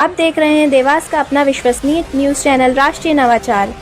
आप देख रहे हैं देवास का अपना विश्वसनीय न्यूज चैनल राष्ट्रीय नवाचार।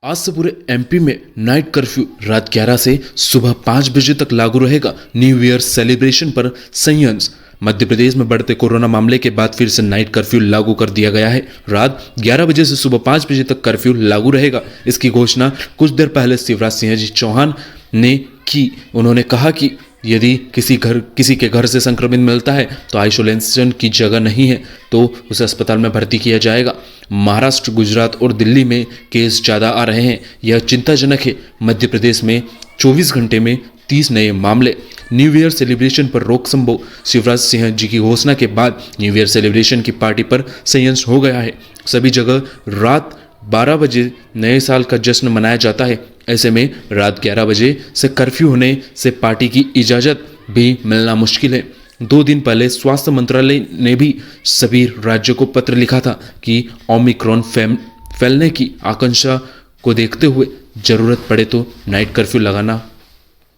आज से पूरे एमपी में नाइट कर्फ्यू रात 11 से सुबह 5 बजे तक लागू रहेगा। न्यू ईयर सेलिब्रेशन पर संयंत्र। मध्य प्रदेश में बढ़ते कोरोना मामले के बाद फिर से नाइट कर्फ्यू लागू कर दिया गया है। रात 11 बजे से सुबह 5 बजे तक कर्फ्यू लागू रहेगा। इसकी घोषणा कुछ देर पहले शिवराज सिंह चौहान ने की। उन्होंने कहा कि यदि किसी के घर से संक्रमित मिलता है तो आइसोलेशन की जगह नहीं है तो उसे अस्पताल में भर्ती किया जाएगा। महाराष्ट्र, गुजरात और दिल्ली में केस ज़्यादा आ रहे हैं, यह चिंताजनक है। मध्य प्रदेश में 24 घंटे में 30 नए मामले। न्यू ईयर सेलिब्रेशन पर रोक संभव। शिवराज सिंह जी की घोषणा के बाद न्यू ईयर सेलिब्रेशन की पार्टी पर संयंत्र हो गया है। सभी जगह रात 12 बजे नए साल का जश्न मनाया जाता है। ऐसे में रात 11 बजे से कर्फ्यू होने से पार्टी की इजाज़त भी मिलना मुश्किल है। 2 दिन पहले स्वास्थ्य मंत्रालय ने भी सभी राज्यों को पत्र लिखा था कि ओमिक्रॉन फैलने की आशंका को देखते हुए ज़रूरत पड़े तो नाइट कर्फ्यू लगाना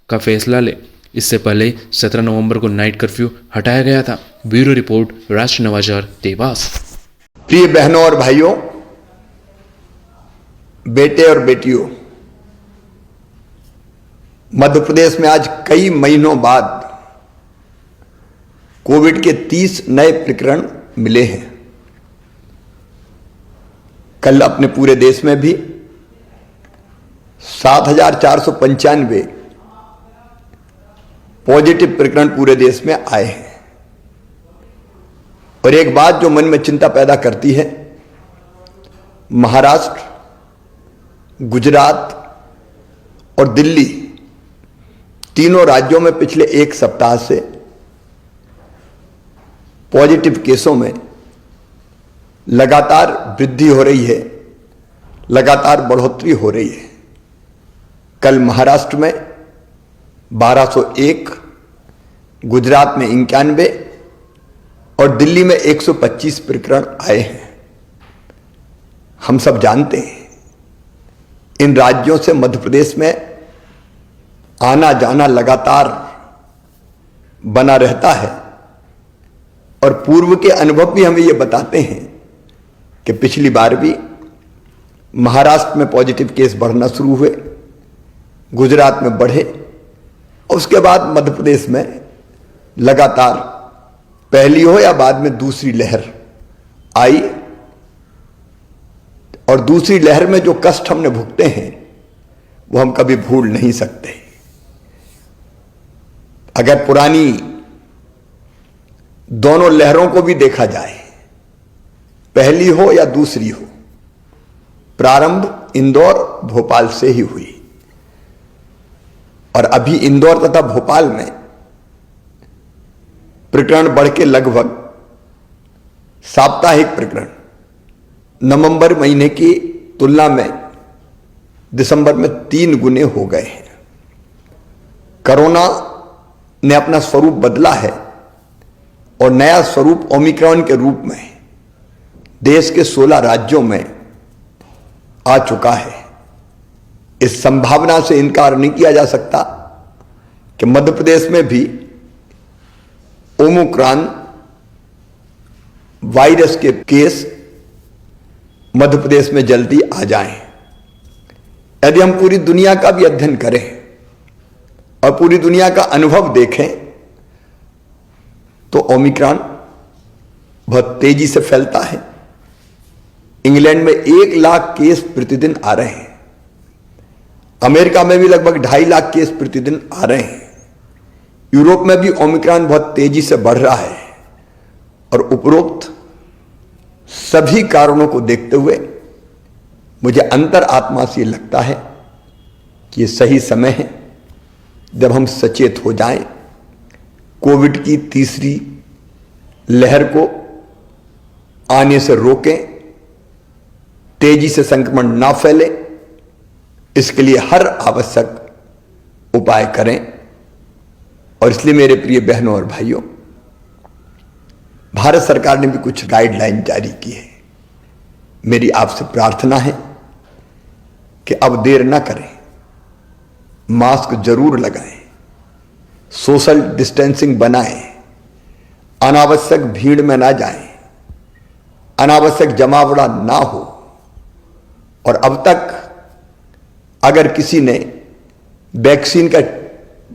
का फैसला ले। इससे पहले 17 नवंबर को नाइट कर्फ्यू हटाया गया था। ब्यूरो रिपोर्ट, राष्ट्रीय नवाचार, देवास। प्रिय बहनों और भाइयों, बेटे और बेटियों, मध्य प्रदेश में आज कई महीनों बाद कोविड के 30 नए प्रकरण मिले हैं। कल अपने पूरे देश में भी 7,495 पॉजिटिव प्रकरण पूरे देश में आए हैं। और एक बात जो मन में चिंता पैदा करती है, महाराष्ट्र, गुजरात और दिल्ली, तीनों राज्यों में पिछले एक सप्ताह से पॉजिटिव केसों में लगातार वृद्धि हो रही है, लगातार बढ़ोतरी हो रही है। कल महाराष्ट्र में 1201, गुजरात में 91 और दिल्ली में 125 प्रकरण आए हैं। हम सब जानते हैं इन राज्यों से मध्य प्रदेश में आना जाना लगातार बना रहता है। और पूर्व के अनुभव भी हमें ये बताते हैं कि पिछली बार भी महाराष्ट्र में पॉजिटिव केस बढ़ना शुरू हुए, गुजरात में बढ़े और उसके बाद मध्य प्रदेश में लगातार पहली हो या बाद में दूसरी लहर आई। और दूसरी लहर में जो कष्ट हमने भुगते हैं वो हम कभी भूल नहीं सकते। अगर पुरानी दोनों लहरों को भी देखा जाए, पहली हो या दूसरी हो, प्रारंभ इंदौर, भोपाल से ही हुई। और अभी इंदौर तथा भोपाल में प्रकरण बढ़ के लगभग साप्ताहिक प्रकरण नवंबर महीने की तुलना में दिसंबर में 3 गुने हो गए हैं। कोरोना ने अपना स्वरूप बदला है और नया स्वरूप ओमिक्रॉन के रूप में देश के 16 राज्यों में आ चुका है। इस संभावना से इनकार नहीं किया जा सकता कि मध्य प्रदेश में भी ओमिक्रॉन वायरस के केस मध्य प्रदेश में जल्दी आ जाएं। यदि हम पूरी दुनिया का भी अध्ययन करें और पूरी दुनिया का अनुभव देखें तो ओमिक्रॉन बहुत तेजी से फैलता है। इंग्लैंड में 1 लाख केस प्रतिदिन आ रहे हैं। अमेरिका में भी लगभग 2.5 लाख केस प्रतिदिन आ रहे हैं। यूरोप में भी ओमिक्रॉन बहुत तेजी से बढ़ रहा है। और उपरोक्त सभी कारणों को देखते हुए मुझे अंतर आत्मा से लगता है कि ये सही समय है जब हम सचेत हो जाएं, कोविड की तीसरी लहर को आने से रोकें, तेजी से संक्रमण ना फैले, इसके लिए हर आवश्यक उपाय करें। और इसलिए मेरे प्रिय बहनों और भाइयों, भारत सरकार ने भी कुछ गाइडलाइन जारी की है। मेरी आपसे प्रार्थना है कि अब देर ना करें, मास्क जरूर लगाएं, सोशल डिस्टेंसिंग बनाएं, अनावश्यक भीड़ में ना जाएं, अनावश्यक जमावड़ा ना हो। और अब तक अगर किसी ने वैक्सीन का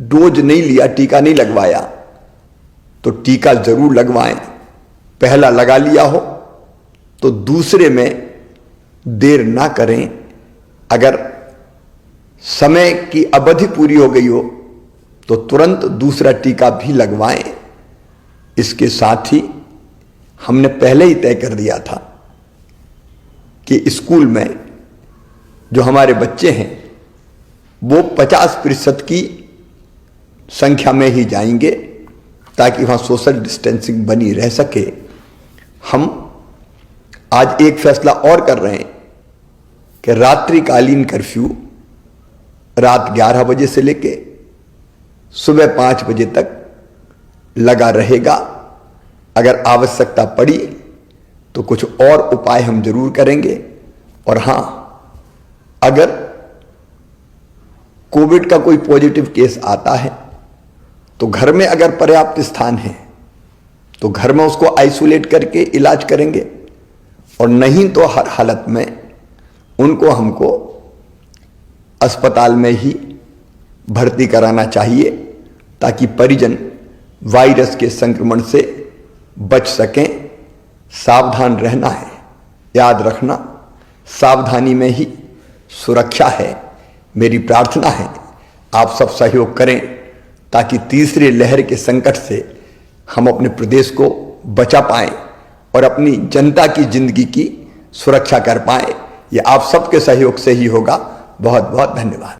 डोज नहीं लिया, टीका नहीं लगवाया, तो टीका जरूर लगवाएं। पहला लगा लिया हो तो दूसरे में देर ना करें। अगर समय की अवधि पूरी हो गई हो तो तुरंत दूसरा टीका भी लगवाएं। इसके साथ ही हमने पहले ही तय कर दिया था कि स्कूल में जो हमारे बच्चे हैं वो 50% की संख्या में ही जाएंगे ताकि वहां सोशल डिस्टेंसिंग बनी रह सके। हम आज एक फैसला और कर रहे हैं कि रात्रिकालीन कर्फ्यू रात 11 बजे से लेके सुबह 5 बजे तक लगा रहेगा। अगर आवश्यकता पड़ी तो कुछ और उपाय हम जरूर करेंगे। और हां, अगर कोविड का कोई पॉजिटिव केस आता है तो घर में अगर पर्याप्त स्थान है तो घर में उसको आइसोलेट करके इलाज करेंगे, और नहीं तो हर हालत में उनको हमको अस्पताल में ही भर्ती कराना चाहिए ताकि परिजन वायरस के संक्रमण से बच सकें। सावधान रहना है, याद रखना सावधानी में ही सुरक्षा है। मेरी प्रार्थना है आप सब सहयोग करें ताकि तीसरी लहर के संकट से हम अपने प्रदेश को बचा पाएं और अपनी जनता की जिंदगी की सुरक्षा कर पाएं। ये आप सबके सहयोग से ही होगा। बहुत बहुत धन्यवाद।